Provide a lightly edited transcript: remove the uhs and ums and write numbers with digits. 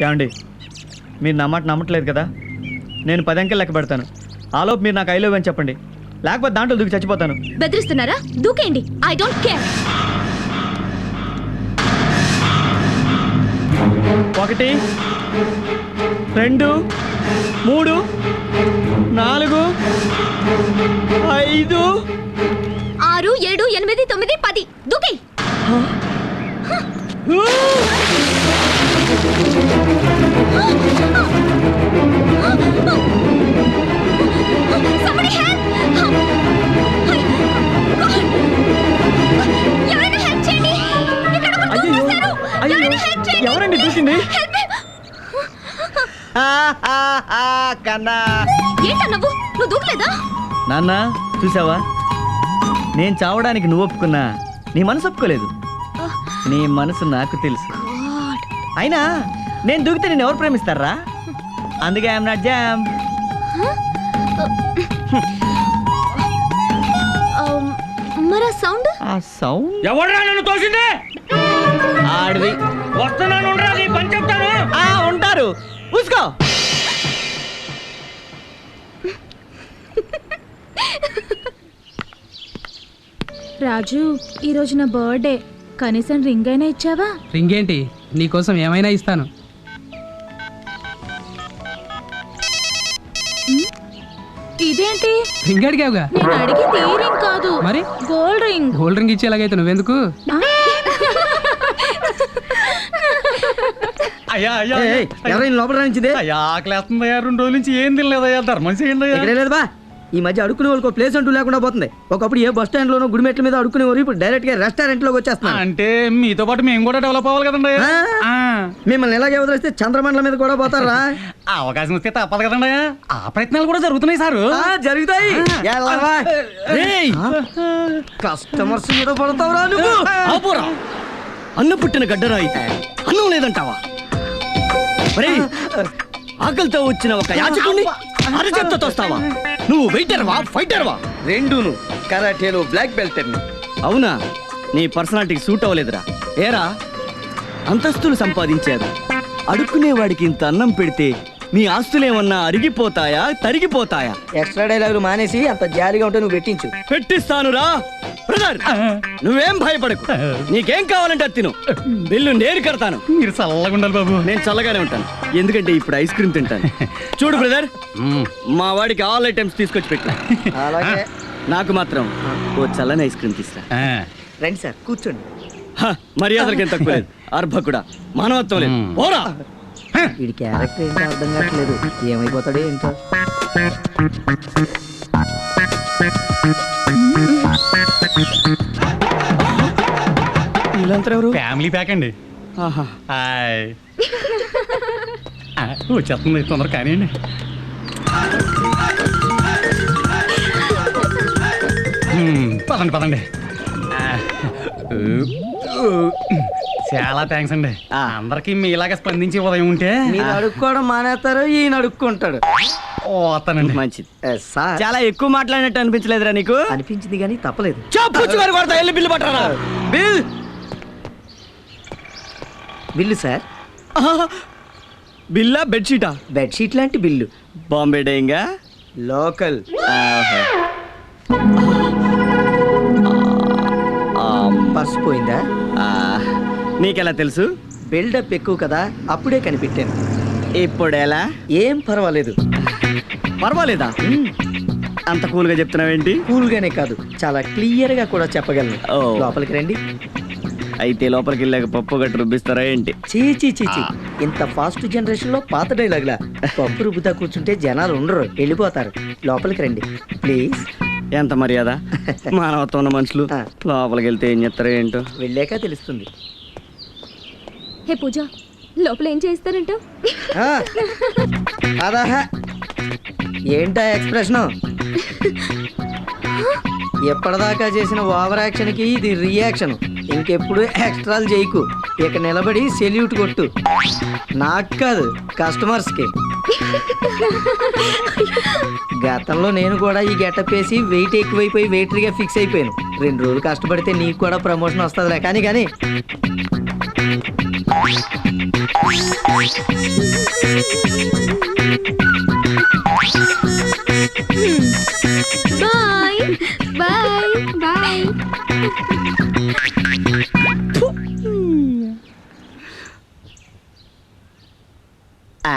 ఏమండి మీరు నా మాట నమ్మట్లేదు కదా, నేను 10 అంకెలు లెక్క పెడతాను. ఆలోపు మీరు నాకు ఐ లవ్ అని చెప్పండి, లేకపోతే దాంట్లో దూకి చచ్చిపోతాను. బెదిరిస్తున్నారా? దూకేయండి, I don't care. 1 2 3 4 5 6 7 8 9 10 దూకేయ్. Somebody help! ఎవరైనా హెల్ప్ చేయండి, ఇక్కడ ఒకరు దూకేశారు. ఎవరైనా హెల్ప్ చేయండి. ఎవరండి దూకింది? Help me. కన్నా ఏంటా నువ్వు దూకలేదా? నాన్న చూసావా, నేను చావడానికి నువ్వు ఒప్పుకున్నా, నీ మనసు ఒప్పుకోలేదు. నీ మనసు నాకు తెలుసు. అయినా నేను దూకితే నేను ఎవరు ప్రేమిస్తారా? అందుకే ఐఎమ్ నాట్ జామ్. మరి ఆ సౌండ్ ఎవడ్రా నన్ను తోసింది? ఆడిది. వస్తున్నాను, పని చెప్తాను. ఉంటారు, చూసుకో. రాజు, ఈరోజు నా బర్త్డే, కనీసం రింగ్ అయినా ఇచ్చావా? రింగ్ ఏంటి, నీకోసం ఏమైనా ఇస్తాను. ఇదేంటి? రింగ్ అడిగావుగా. నేను అడిగింది ఈ రింగ్ కాదు, మరి గోల్డ్ రింగ్. గోల్డ్ రింగ్ ఇచ్చేలాగైతే నువ్వెందుకు? అయ్యా అయ్యా ఎవరైనా లోపల రానించింది? అయ్యా ఆకలేస్తుందయ్యా, 2 రోజుల నుంచి ఏం తినలేదయ్యా, ధర్మం చేయండి అయ్యా. లేదు బా, ఈ మధ్య అడుక్కునే వాళ్ళకి ప్లేస్ అంటూ లేకుండా పోతుంది. ఒకప్పుడు ఏ బస్ స్టాండ్ లోనో గుడిమెట్ల మీద అడుక్కునేవారు, ఇప్పుడు డైరెక్ట్ గా రెస్టారెంట్ లోకి వచ్చేస్తున్నా. అంటే మీతో పాటు మేము కూడా డెవలప్ అవ్వాలి కదండి. మిమ్మల్ని ఎలాగే వదిలేస్తే చంద్రమండలం మీద కూడా పోతారా? అవకాశం వస్తే తప్పదు కదండి. ఆ ప్రయత్నాలు కూడా జరుగుతున్నాయి సారు. జరుగుతాయి. కస్టమర్స్ మీద పడతావురా నువ్వు? ఆపురా, అన్నం పుట్టిన గడ్డరా అయితే అన్నం లేదంటావా? ఆకలితో వచ్చిన ఒక యాచకుడిని అరచేత్తో తోస్తావా? నువ్వు వెయిటర్వా ఫైటర్వా? రెండును. కరాటేలో బ్లాక్ బెల్టర్ని. అవునా? నీ పర్సనాలిటీకి సూట్ అవ్వలేదురా. ఏరా, అంతస్తులు సంపాదించారు, అడుక్కునేవాడికి ఇంత అన్నం పెడితే నీ ఆస్తులేమన్నా అరిగిపోతాయా తరిగిపోతాయా? ఎక్స్ట్రా డైలాగులు మానేసి అంత జాలీగా ఉంటే నువ్వు పెట్టించు. పెట్టిస్తానురా బ్రదర్, నువ్వేం భయపడకు. నీకేం కావాలంటే అది తిను, బిల్లు నేను కడతాను. మీరు చల్లగా ఉండాలి బాబు. నేను చల్లగానే ఉంటాను, ఎందుకంటే ఇప్పుడు ఐస్ క్రీమ్ తింటాను. చూడు బ్రదర్, మా వాడికి ఆల్ ఐటమ్స్ తీసుకొచ్చి పెట్టు. అలాగే నాకు మాత్రం ఓ చల్లని ఐస్ క్రీమ్ తీసుకురా. రండి సార్, కూర్చోండి. మర్యాదలకి ఏం తక్కువ లేదు, అర్భకుడా, మానవత్వం లేదు. పోరా. వీడి క్యారెక్టర్ ఏంటో అర్థం కావట్లేదు, ఏమైపోతాడో ఏంటో. వీళ్ళంతా ఎవరు? ఫ్యామిలీ ప్యాక్ అండి. హాయ్, వచ్చేస్తుంది తొందర కానివ్వండి. పదండి పదండి. చాలా థ్యాంక్స్ అండి. అందరికి మీలాగా స్పందించి ఉదయం ఉంటే మీరు అడుక్కోవడం మానేస్తారు, ఈయన అడుక్కుంటాడు. వస్తానండి. మంచిది. సార్, చాలా ఎక్కువ మాట్లాడినట్టు అనిపించలేదురా నీకు? అనిపించింది కానీ తప్పలేదు. బిల్లు పట్టరా. Bill bill sir. బిల్లా బెడ్షీటా? బెడ్షీట్ లాంటి బిల్లు. బాంబే డేయింగా లోకల్. పర్స్ పోయిందా? నీకెలా తెలుసు? బిల్డప్ ఎక్కువ కదా, అప్పుడే కనిపెట్టాను. ఇప్పుడు ఎలా? ఏం పర్వాలేదు. పర్వాలేదా? అంత కూల్గా చెప్తున్నావేంటి? కూల్గానే కాదు, చాలా క్లియర్ గా కూడా చెప్పగలను. ఓ. లోపలికి రండి. అయితే లోపలికి వెళ్ళాక పప్పు గట్టు రుబ్బిస్తారా ఏంటి? చీచి చీచి, ఇంత ఫాస్ట్ జనరేషన్ లో పాత డైలాగ్లా పప్పు రుబ్బుతా కూర్చుంటే జనాలు ఉండరు, వెళ్ళిపోతారు. లోపలికి రండి ప్లీజ్. ఎంత మర్యాద, మానవత్వం ఉన్న మనుషులు లోపలికి వెళ్తే ఏం చేస్తారో ఏంటో. వెళ్ళాక తెలుస్తుంది. హే పూజ, లోపల ఏం చేస్తారంట? అదాహా, ఏంటా ఎక్స్ప్రెషన్? ఎప్పటిదాకా చేసిన ఓవర్ యాక్షన్ కి ఇది రియాక్షన్. ఇంకెప్పుడు ఎక్స్ట్రాలు చేయకు, ఇక నిలబడి సెల్యూట్ కొట్టు. నాకు కాదు, కస్టమర్స్ కి. గతంలో నేను కూడా ఈ గెటప్ వేసి వెయిట్ ఎక్కువైపోయి వెయిటర్గా ఫిక్స్ అయిపోయాను. 2 రోజులు కష్టపడితే నీకు కూడా ప్రమోషన్ వస్తుందిలే. కానీ బాయ్ బాయ్ బాయ్. ఆ.